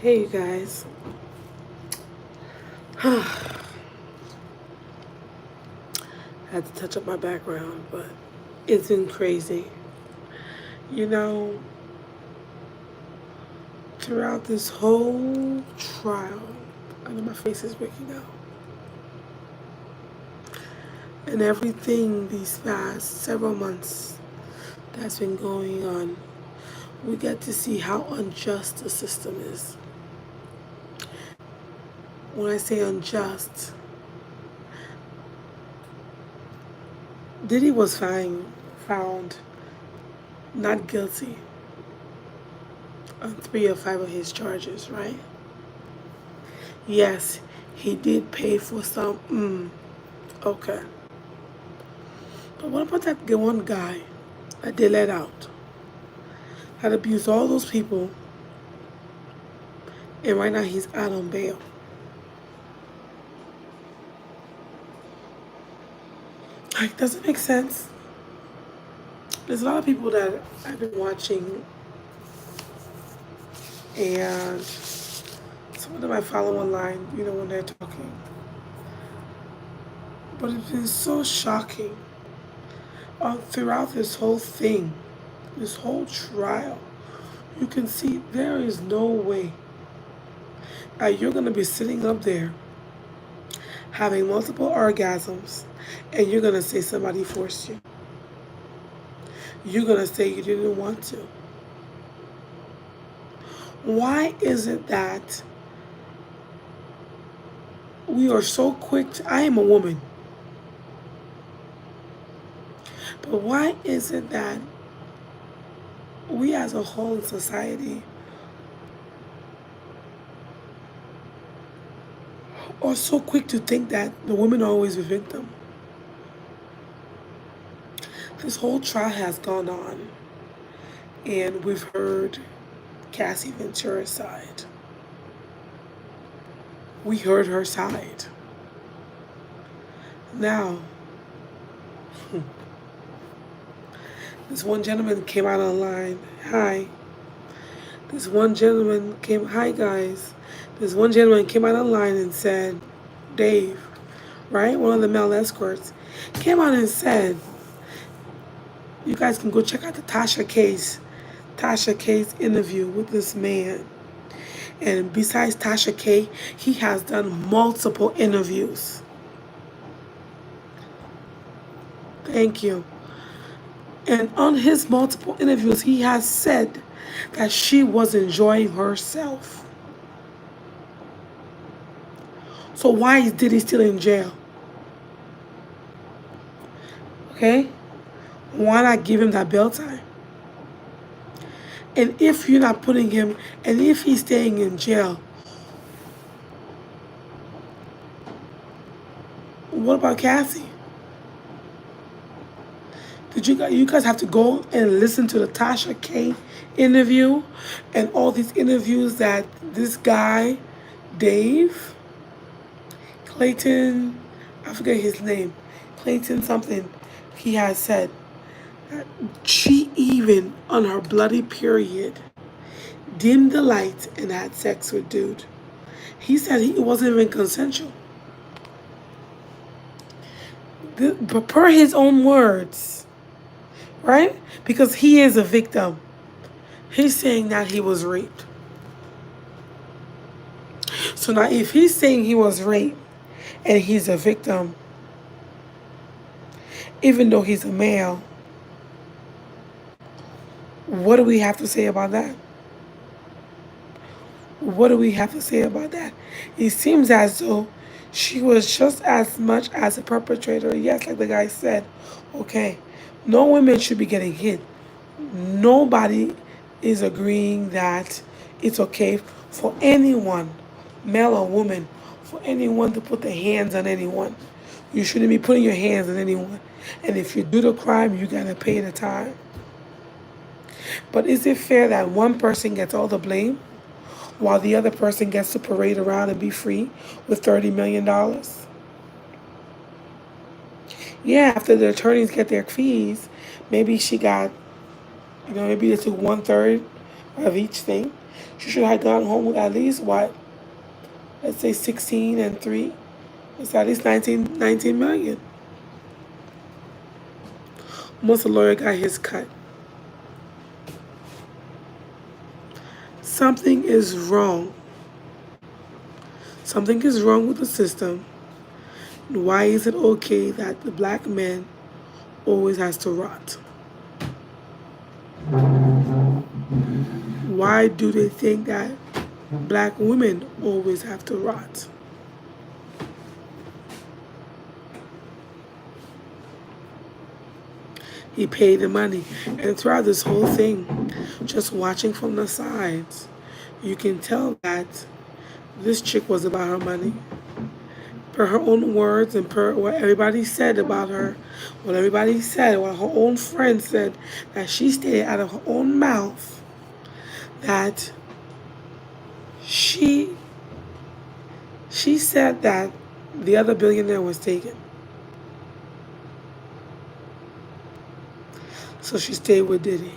Hey, you guys. I had to touch up my background, but it's been crazy. You know, throughout this whole trial, I know my face is breaking out, and everything these past several months that's been going on, we get to see how unjust the system is. When I say unjust, Diddy was found not guilty on 3 or 5 of his charges, right? Yes, he did pay for some. Okay. But what about that one guy that they let out, that abused all those people, and right now he's out on bail? Like, does it make sense? There's a lot of people that I've been watching, and some of them I follow online, when they're talking. But it's been so shocking throughout this whole thing, this whole trial. You can see there is no way that you're going to be sitting up there having multiple orgasms and you're going to say somebody forced you. You're going to say you didn't want to. Why is it that we are so quick I am a woman, but why is it that we as a whole in society are so quick to think that the women are always the victim? This whole trial has gone on, and we've heard Cassie Ventura's side. We heard her side. Now, this one gentleman came out online. Hi. Hi guys. This one gentleman came out online and said, Dave, right? One of the male escorts, came out and said, you guys can go check out the Tasha K's interview with this man. And besides Tasha K, he has done multiple interviews. Thank you. And on his multiple interviews, he has said that she was enjoying herself. So why is Diddy still in jail? Okay? Why not give him that bail time? And if you're not putting him, and if he's staying in jail, what about Cassie? Did you guys have to go and listen to the Tasha K interview and all these interviews that this guy, Dave, Clayton, I forget his name, Clayton something, he has said that she even on her bloody period dimmed the lights and had sex with dude. He said it wasn't even consensual. But per his own words, right? Because he is a victim. He's saying that he was raped. So now if he's saying he was raped and he's a victim, even though he's a male, what do we have to say about that? What do we have to say about that? It seems as though she was just as much as a perpetrator. Yes, like the guy said, okay, no women should be getting hit. Nobody is agreeing that it's okay for anyone, male or woman, for anyone to put their hands on anyone. You shouldn't be putting your hands on anyone. And if you do the crime, you gotta pay the time. But is it fair that one person gets all the blame while the other person gets to parade around and be free with $30 million? Yeah, after the attorneys get their fees, maybe she got, maybe they took 1/3 of each thing. She should have gone home with at least what? Let's say 16 and 3. It's at least 19 million. Most the lawyer got his cut. Something is wrong. Something is wrong with the system. Why is it okay that the black man always has to rot? Why do they think that black women always have to rot? He paid the money. And throughout this whole thing, just watching from the sides, you can tell that this chick was about her money. Per her own words and per what everybody said about her, what everybody said, what her own friends said, that she stated out of her own mouth that she said that the other billionaire was taken. So she stayed with Diddy.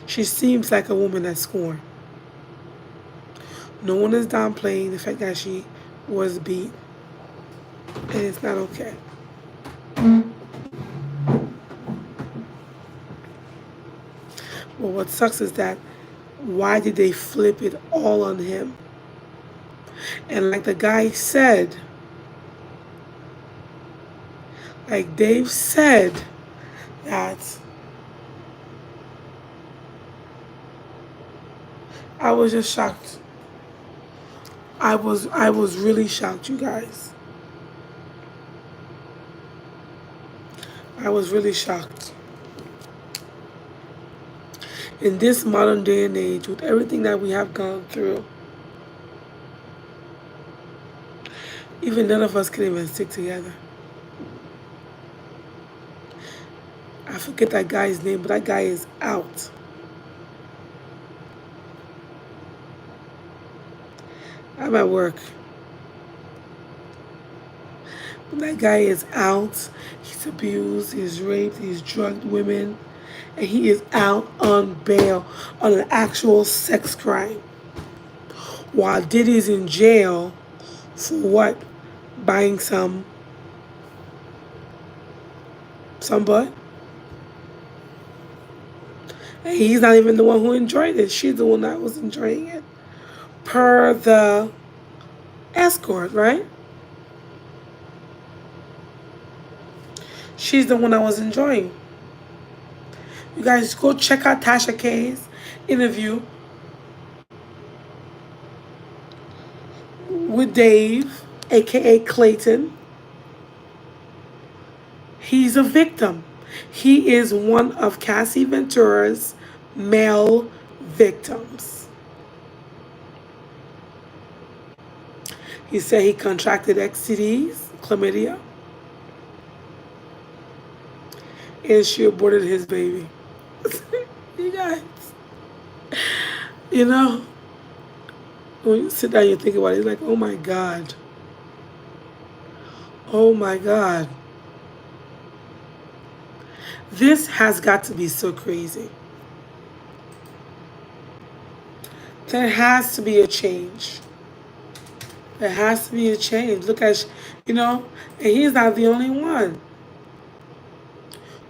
She seems like a woman that's scorned. No one is downplaying the fact that she was beat. And it's not okay. But what sucks is that why did they flip it all on him? And like the guy said, like Dave said, that I was just shocked. I was really shocked, you guys. I was really shocked. In this modern day and age, with everything that we have gone through, even none of us can even stick together. I forget that guy's name, but that guy is out. I'm at work. That guy is out. He's abused, he's raped, he's drugged women, and he is out on bail on an actual sex crime. While Diddy's in jail for what? Buying some butt? And he's not even the one who enjoyed it. She's the one that was enjoying it. Per the escort, right? She's the one I was enjoying. You guys go check out Tasha K's interview with Dave, aka Clayton. He's a victim. He is one of Cassie Ventura's male victims. He said he contracted STDs, chlamydia, and she aborted his baby. You guys, you know, when you sit down and you think about it, it's like, oh my God. Oh my God. This has got to be so crazy. There has to be a change. There has to be a change. Look at, and he's not the only one.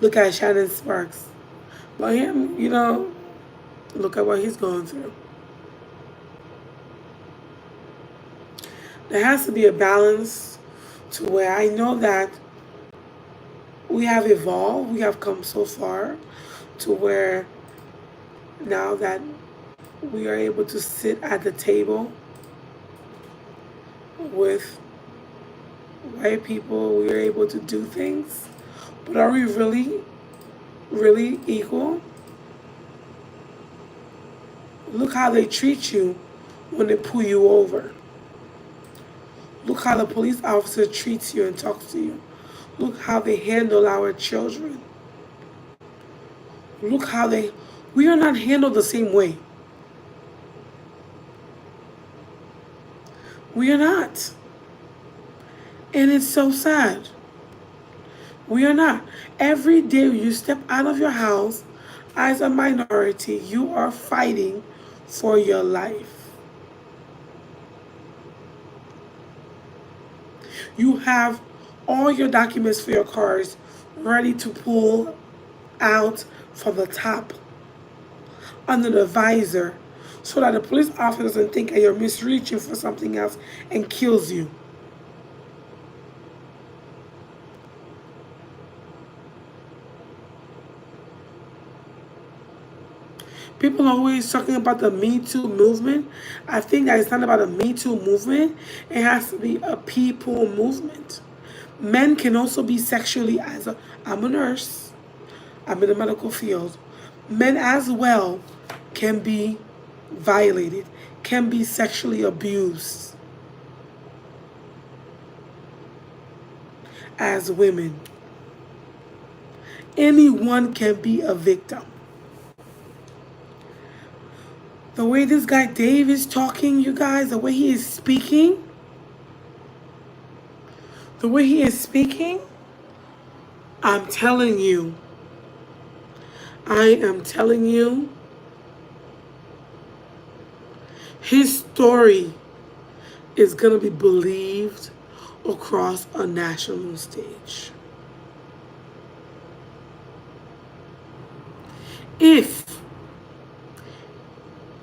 Look at Shannon Sparks. But him, look at what he's going through. There has to be a balance to where I know that we have evolved, we have come so far to where now that we are able to sit at the table with white people, we are able to do things. But are we really, really equal? Look how they treat you when they pull you over. Look how the police officer treats you and talks to you. Look how they handle our children. Look how we are not handled the same way. We are not. And it's so sad. We are not. Every day you step out of your house, As a minority, you are fighting for your life. You have all your documents for your cars ready to pull out from the top under the visor so that the police officer doesn't think that you're misreaching for something else and kills you. People are always talking about the Me Too movement. I think that it's not about a Me Too movement. It has to be a people movement. Men can also be sexually as a, I'm a nurse. I'm in the medical field. Men as well can be violated, can be sexually abused as women. Anyone can be a victim. The way this guy Dave is talking, you guys, the way he is speaking, the way he is speaking, I'm telling you, I am telling you, his story is going to be believed across a national stage. If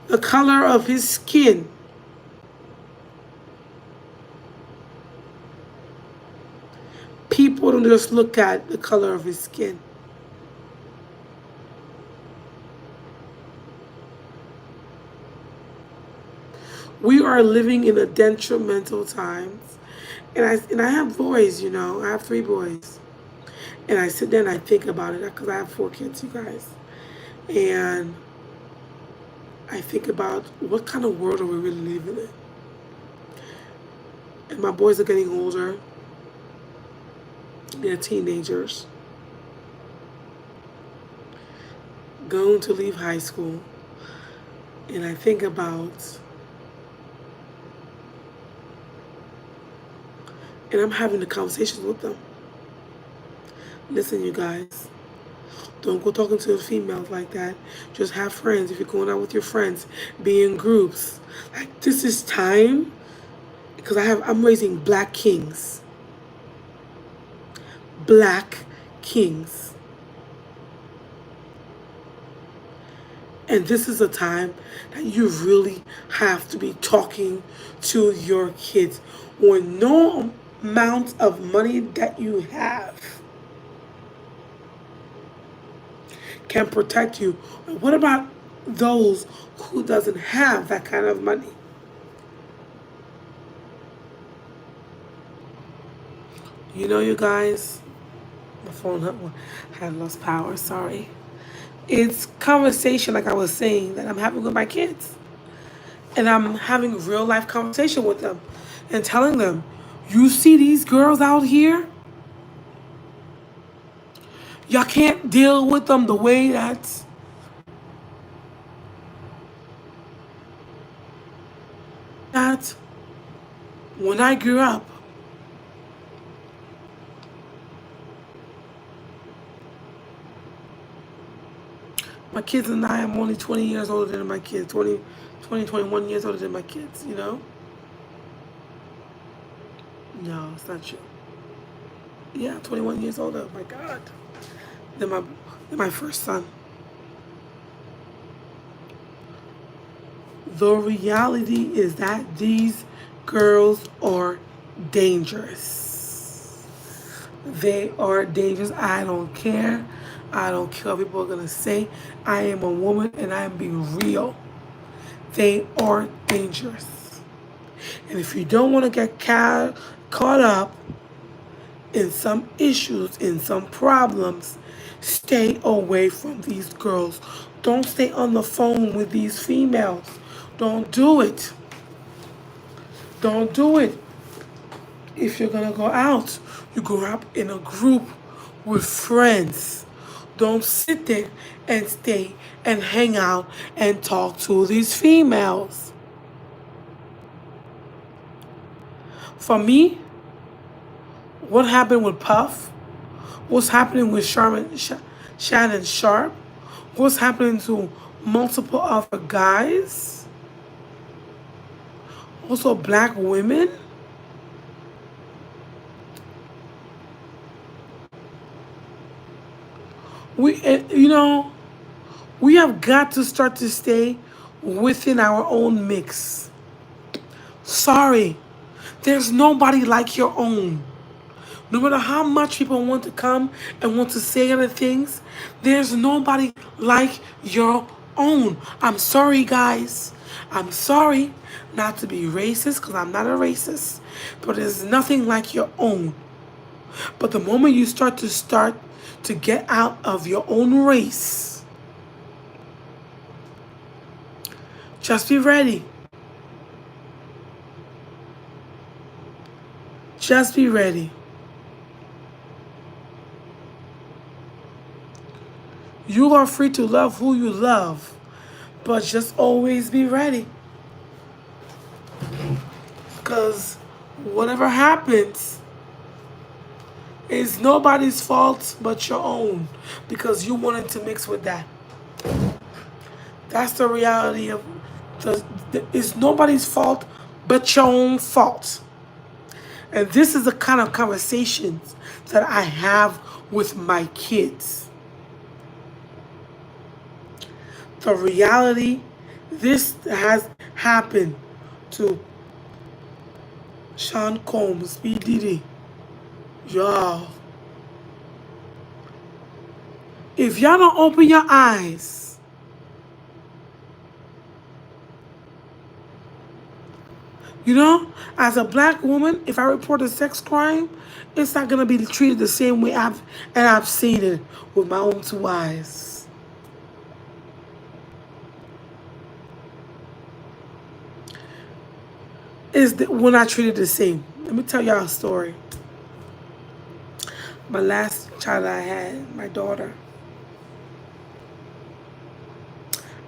the color of his skin people don't just look at the color of his skin. We are living in a detrimental times. And I have boys, I have 3 boys. And I sit there and I think about it because I have 4 kids, you guys. And I think about what kind of world are we really living in? And my boys are getting older. They're teenagers. Going to leave high school. And I think about, and I'm having the conversations with them. Listen, you guys, don't go talking to the females like that. Just have friends. If you're going out with your friends, be in groups. Like, this is time, because I'm raising black kings. Black kings. And this is a time that you really have to be talking to your kids. When no amount of money that you have can protect you. What about those who doesn't have that kind of money? You guys, my phone had lost power, sorry. It's conversation, like I was saying, that I'm having with my kids. And I'm having real life conversation with them and telling them, you see these girls out here? Y'all can't deal with them the way that when I grew up, my kids and I am only 20 years older than my kids, 21 years older than my kids, No, it's not true. Yeah, 21 years older, my God, than my first son. The reality is that these girls are dangerous. They are dangerous. I don't care. I don't care what people are going to say. I am a woman and I am being real. They are dangerous. And if you don't want to get caught up in some issues, in some problems, stay away from these girls. Don't stay on the phone with these females. Don't do it. Don't do it. If you're going to go out, you go out in a group with friends. Don't sit there and stay and hang out and talk to these females. For me, what happened with Puff, what's happening with Shannon Sharp, what's happening to multiple other guys, also black women. You know, we have got to start to stay within our own mix. Sorry, there's nobody like your own. No matter how much people want to come and want to say other things, there's nobody like your own. I'm sorry, guys. I'm sorry not to be racist because I'm not a racist, but there's nothing like your own. But the moment you start to get out of your own race, just be ready. Just be ready. You are free to love who you love, but just always be ready. Because whatever happens is nobody's fault but your own. Because you wanted to mix with that. That's the reality of it's nobody's fault but your own fault. And this is the kind of conversations that I have with my kids. The reality, this has happened to Sean Combs, P.Diddy. Y'all, if y'all don't open your eyes, you know, as a black woman, if I report a sex crime, it's not gonna be treated the same way I've seen it with my own two eyes. We're not treated the same. Let me tell y'all a story. My last child I had, my daughter.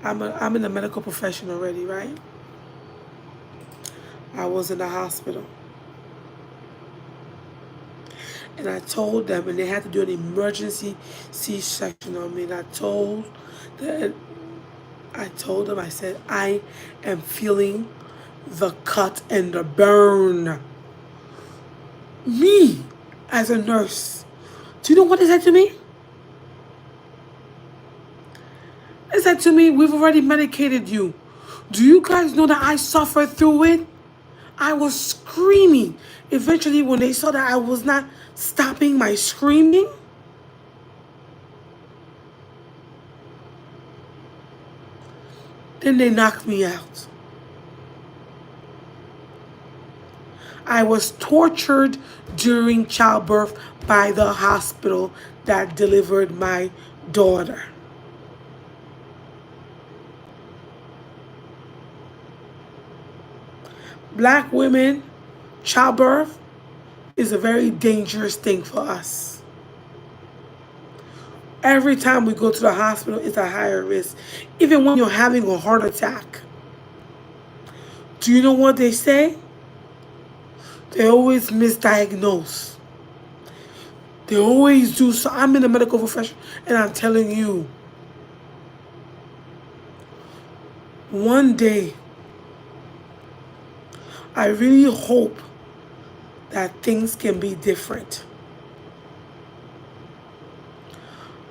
I'm in the medical profession already, right? I was in the hospital. And I told them, and they had to do an emergency C-section on me. And I told them, I said, I am feeling the cut and the burn. Me, as a nurse. Do you know what they said to me? They said to me, we've already medicated you. Do you guys know that I suffered through it? I was screaming. Eventually, when they saw that I was not stopping my screaming, then they knocked me out. I was tortured during childbirth by the hospital that delivered my daughter. Black women, childbirth is a very dangerous thing for us. Every time we go to the hospital, it's a higher risk. Even when you're having a heart attack. Do you know what they say? They always misdiagnose. They always do so. I'm in the medical profession, and I'm telling you, one day, I really hope that things can be different.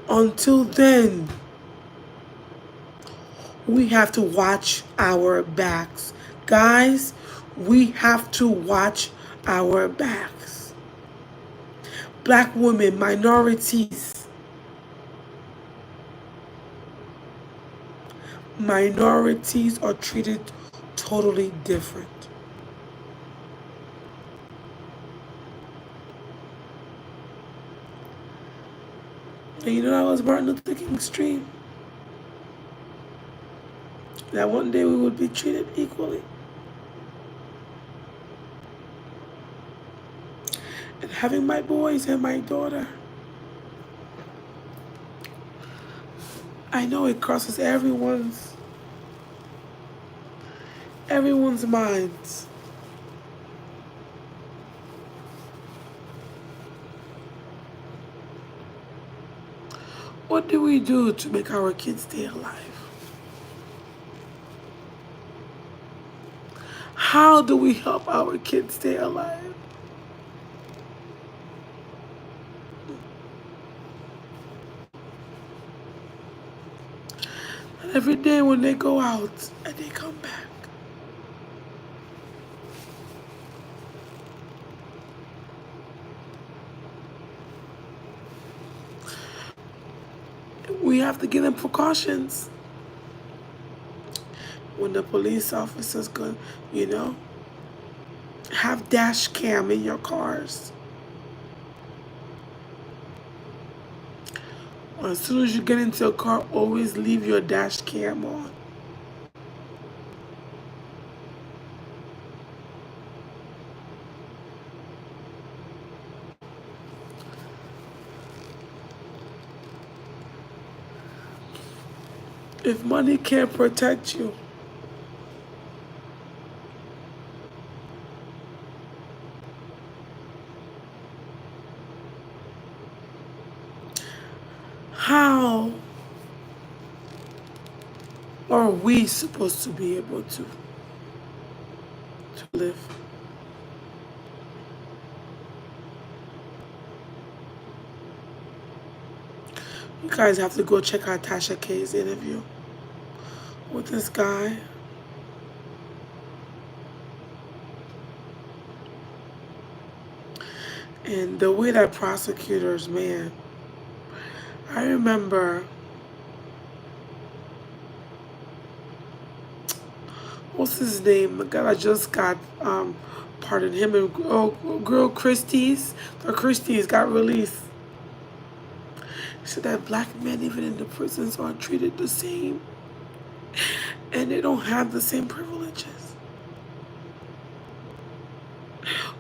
Until then, we have to watch our backs. Guys, we have to watch our backs. Black women, minorities are treated totally different. And you know that was Martin Luther King's dream. That one day we would be treated equally. And having my boys and my daughter, I know it crosses everyone's minds. What do we do to make our kids stay alive? How do we help our kids stay alive? And every day when they go out and they come back, we have to give them precautions. When the police officers go, you know, have dash cam in your cars. As soon as you get into a car, always leave your dash cam on. If money can't protect you, how are we supposed to be able to live? You guys have to go check out Tasha K's interview with this guy. And the way that prosecutors, man, I remember, what's his name? The guy that just got pardoned, him and girl Christie's, the Christie's got released. He said that black men, even in the prisons, aren't treated the same, and they don't have the same privileges.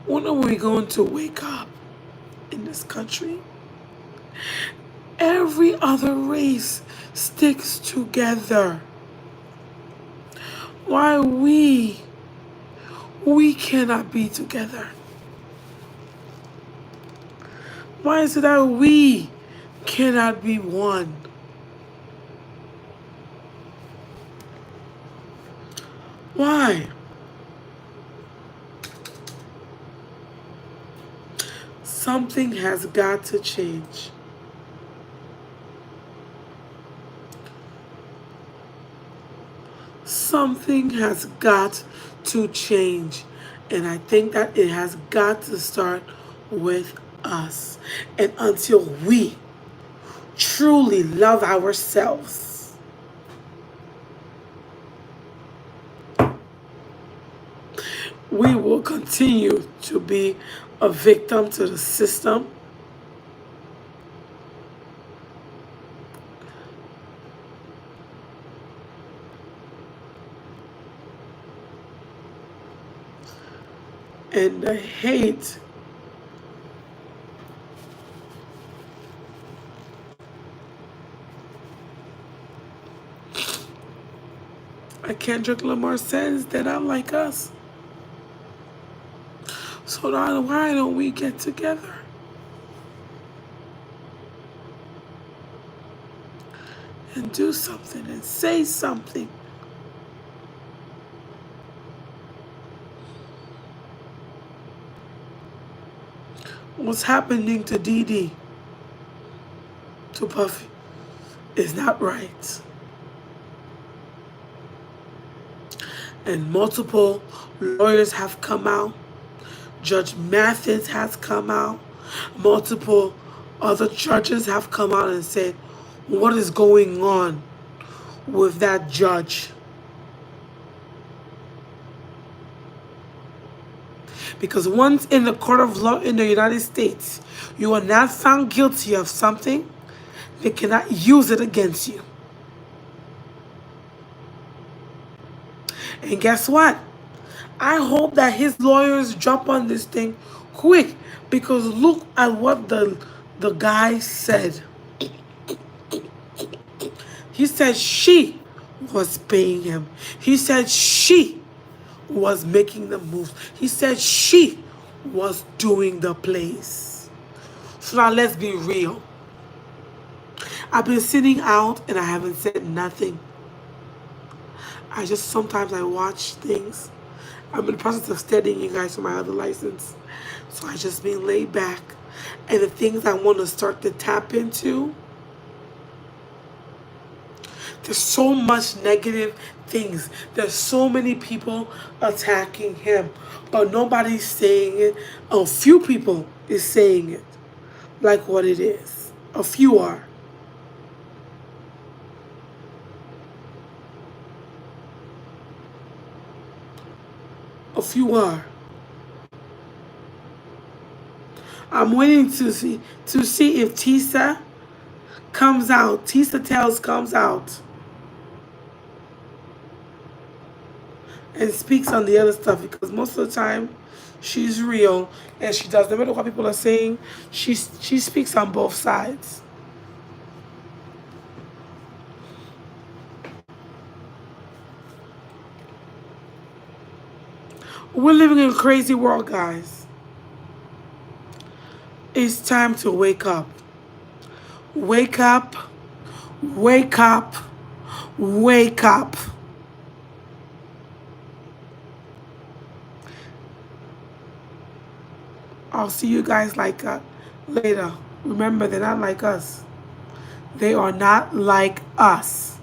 When are we going to wake up in this country? Every other race sticks together. Why we cannot be together? Why is it that we cannot be one? Why? Something has got to change. Something has got to change. And I think that it has got to start with us. And until we truly love ourselves, we will continue to be a victim to the system. And the hate like Kendrick Lamar says, they're not like us. So why don't we get together and do something and say something? What's happening to Diddy, to Puffy, is not right. And multiple lawyers have come out. Judge Mathis has come out. Multiple other judges have come out and said, what is going on with that judge? Because once in the court of law in the United States, you are not found guilty of something, they cannot use it against you. And guess what? I hope that his lawyers jump on this thing quick, because look at what the guy said. He said she was paying him. He said she was making the moves. He said she was doing the plays. So now let's be real. I've been sitting out and I haven't said nothing. I just sometimes I watch things. I'm in the process of studying you guys for my other license. So I just been laid back. And the things I want to start to tap into, there's so much negative things. There's so many people attacking him. But nobody's saying it. A few people is saying it like what it is. A few are. A few are. I'm waiting to see if Tisa comes out. Tisa Tells comes out and speaks on the other stuff because most of the time she's real and she does. No matter what people are saying, she speaks on both sides. We're living in a crazy world, guys. It's time to wake up. Wake up. Wake up. Wake up. I'll see you guys later. Remember, they're not like us. They are not like us.